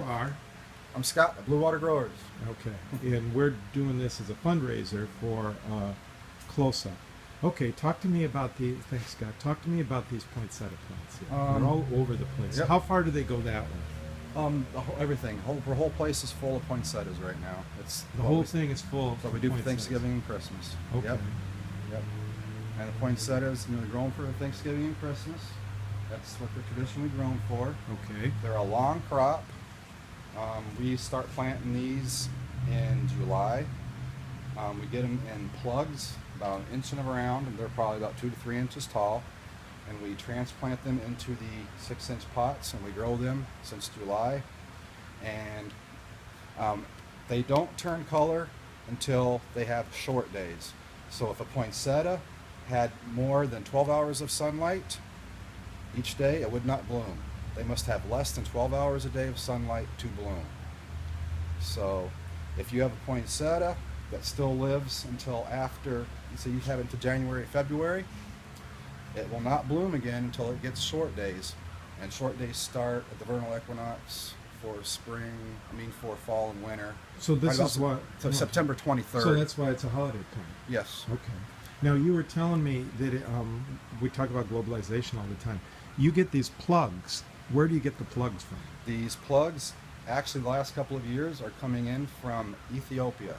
are? I'm Scott at Blue Water Growers. Okay. And we're doing this as a fundraiser for Close-Up. Okay, talk to me about thanks, Scott. Talk to me about these poinsettia plants here. They're all over the place. Yep. How far do they go that way? Everything. The whole place is full of poinsettias right now. It's The whole thing is full what of we do for poinsettias. Thanksgiving and Christmas. Okay. Yep. And the poinsettias, they're grown for Thanksgiving and Christmas. That's what they're traditionally grown for. Okay. They're a long crop. We start planting these in July. We get them in plugs, about 1 inch around, and they're probably about 2 to 3 inches tall. And we transplant them into the 6-inch pots, and we grow them since July. And they don't turn color until they have short days. So if a poinsettia had more than 12 hours of sunlight each day, it would not bloom. They must have less than 12 hours a day of sunlight to bloom. So if you have a poinsettia that still lives until after, so you have it until January, February, it will not bloom again until it gets short days. And short days start at the vernal equinox for for fall and winter. So this Right is about what... So September 23rd. So that's why it's a holiday plant. Yes. Okay. Now you were telling me that we talk about globalization all the time. You get these plugs. Where do you get the plugs from? These plugs, actually the last couple of years, are coming in from Ethiopia.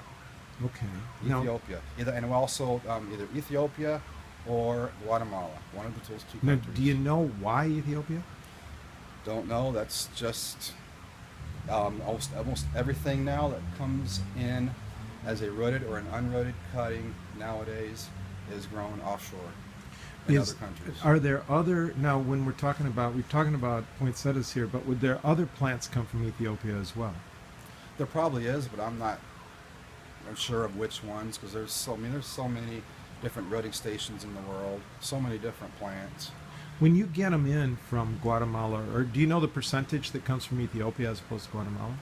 Okay. Ethiopia. And also either Ethiopia or Guatemala. One of those two Now, countries. do you know why Ethiopia? Don't know. That's just almost everything now that comes in as a rooted or an unrooted cutting nowadays is grown offshore in other countries. Are there other, now when we're talking about poinsettias here, but would there other plants come from Ethiopia as well? There probably is, but I'm sure of which ones, because there's so many different rooting stations in the world, so many different plants. When you get them in from Guatemala, or do you know the percentage that comes from Ethiopia as opposed to Guatemala?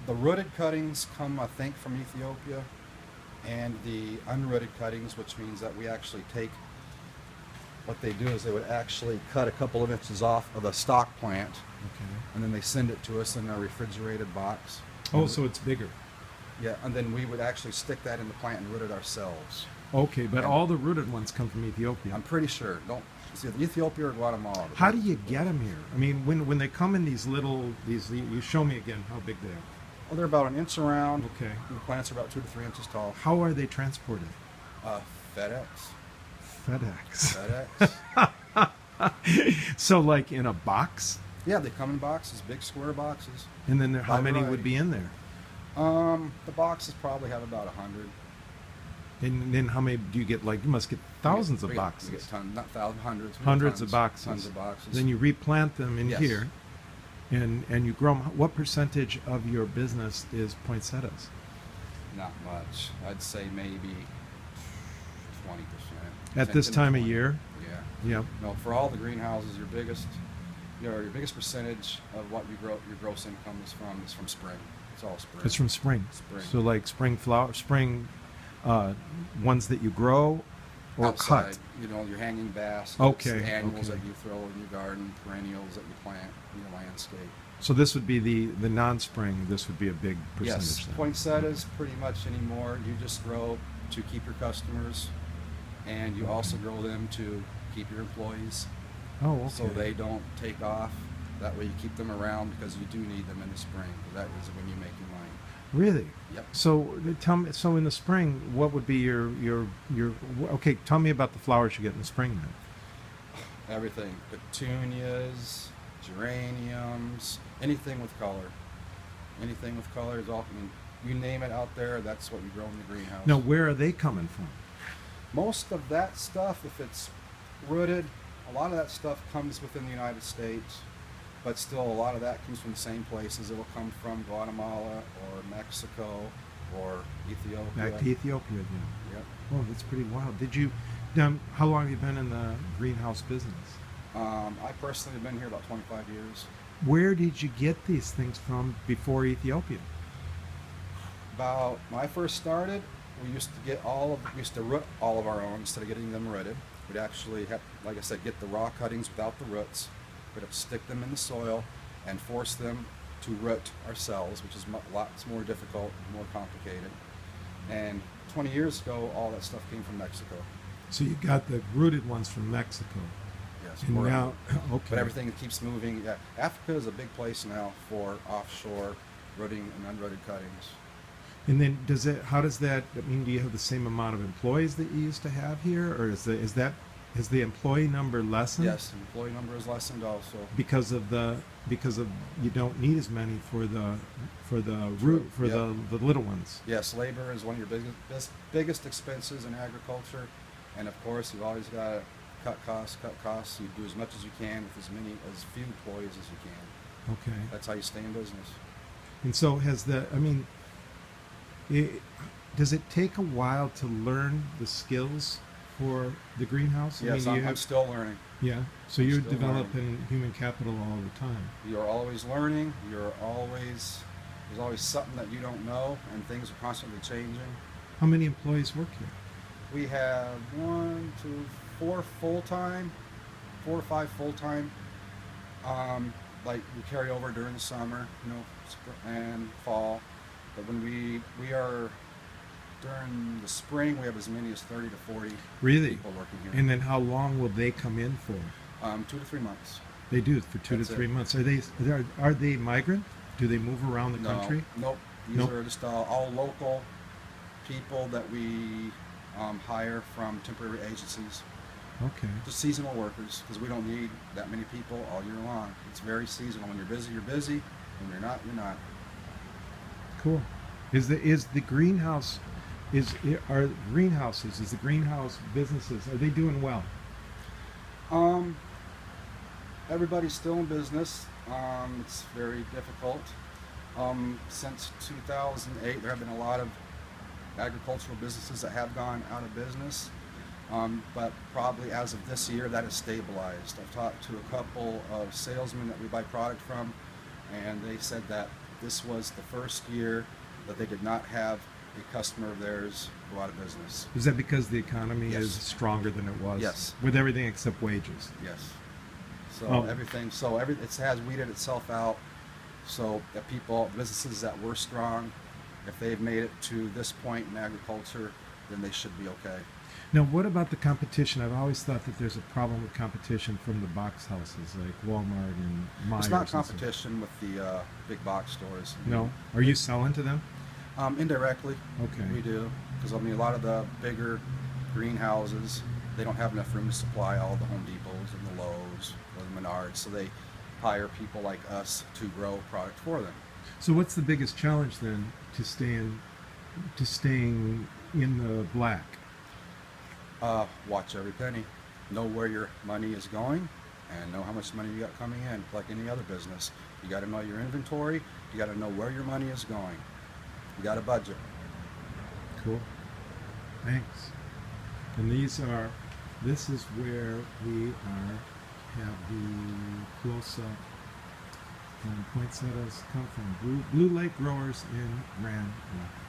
The rooted cuttings come, I think, from Ethiopia, and the unrooted cuttings, which means that we actually take, what they do is they would actually cut a couple of inches off of the stock plant, Okay. and then they send it to us in a refrigerated box. Oh, so it's bigger. Yeah, and then we would actually stick that in the plant and root it ourselves. Okay, but And- all the rooted ones come from Ethiopia. I'm pretty sure. It's either Ethiopia or Guatemala. How do you get them here? I mean, when they come in these you show me again how big they are. Well, they're about 1 inch around. Okay. The plants are about 2 to 3 inches tall. How are they transported? FedEx. FedEx. FedEx. So like in a box? Yeah, they come in boxes, big square boxes. And then how By many variety. would be in there? The boxes probably have about 100. And then how many do you get? Like you must get thousands of We boxes. get tons, not thousands, hundreds. We get Hundreds tons, of boxes. Tons of boxes. Then you replant them in Yes. here, and you grow them. What percentage of your business is poinsettias? Not much. I'd say maybe 20%. At this 10 to time of 20. year? Yeah. Yep. No, for all the greenhouses, your biggest percentage of what your gross income is from spring. It's all spring. It's from spring. Spring. So like spring ones that you grow or Outside, cut. your hanging baskets, Okay, the annuals okay. that you throw in your garden, perennials that you plant in your landscape. So this would be the non-spring. This would be a big percentage. Yes, then. poinsettias pretty much anymore. You just grow to keep your customers, and you also grow them to keep your employees, Oh, okay. so they don't take off. That way you keep them around because you do need them in the spring. That is when you make your money. Really? Yep. So tell me. So in the spring, what would be your okay? Tell me about the flowers you get in the spring then. Everything: petunias, geraniums, anything with color. Anything with color is all. You name it out there. That's what we grow in the greenhouse. Now, where are they coming from? Most of that stuff, if it's rooted, a lot of that stuff comes within the United States, but still a lot of that comes from the same places. It will come from Guatemala or Mexico or Ethiopia. Back to Ethiopia then. Yep. Oh, that's pretty wild. How long have you been in the greenhouse business? I personally have been here about 25 years. Where did you get these things from before Ethiopia? About when I first started, we used to root all of our own instead of getting them rooted. We'd actually have, like I said, get the raw cuttings without the roots. We'd have to stick them in the soil and force them to root ourselves, which is lots more difficult, more complicated. And 20 years ago, all that stuff came from Mexico. So you got the rooted ones from Mexico. Yes, And now, okay. But everything keeps moving. Yeah, Africa is a big place now for offshore rooting and unrooted cuttings. And then how does that, I mean, do you have the same amount of employees that you used to have here, or has the employee number lessened? Yes, the employee number is lessened also. Because of you don't need as many for the little ones. Yes, labor is one of your biggest expenses in agriculture, and of course you've always got to cut costs. You do as much as you can with as few employees as you can. Okay. That's how you stay in business. And so does it take a while to learn the skills for the greenhouse? Yes, I'm still learning. Yeah. So I'm you're still developing human capital all the time. You're always learning. There's always something that you don't know, and things are constantly changing. How many employees work here? We have 4 full-time, 4 or 5 full-time. Like we carry over during the summer, and fall. But when we are during the spring, we have as many as 30 to 40 people working here. And then how long will they come in for? 2 to 3 months. They do for 2 to 3 months. Are they migrant? Do they move around the country? Nope. These are just all local people that we hire from temporary agencies. Okay. Just seasonal workers, because we don't need that many people all year long. It's very seasonal. When you're busy, you're busy. When you're not, you're not. Cool. Is the greenhouse are greenhouses, is the greenhouse businesses, are they doing well? Everybody's still in business. It's very difficult. Since 2008, there have been a lot of agricultural businesses that have gone out of business. But probably as of this year, that has stabilized. I've talked to a couple of salesmen that we buy product from, and they said that this was the first year that they did not have a customer of theirs go out of business. Is that because the economy Yes. is stronger than it was? Yes. With everything except wages? Yes. So it has weeded itself out. So that businesses that were strong, if they've made it to this point in agriculture, then they should be okay. Now, what about the competition? I've always thought that there's a problem with competition from the box houses like Walmart and Myers. It's not competition with the big box stores. No? Are you selling to them? Indirectly. Okay. We do, because a lot of the bigger greenhouses, they don't have enough room to supply all the Home Depots and the Lowe's or the Menards, so they hire people like us to grow product for them. So what's the biggest challenge then to staying in the black? Watch every penny. Know where your money is going and know how much money you got coming in. Like any other business, you got to know your inventory. You got to know where your money is going. You got a budget. Cool. Thanks. And this is where we have the close-up poinsettias come from Blue Lake growers in Grand Rapids.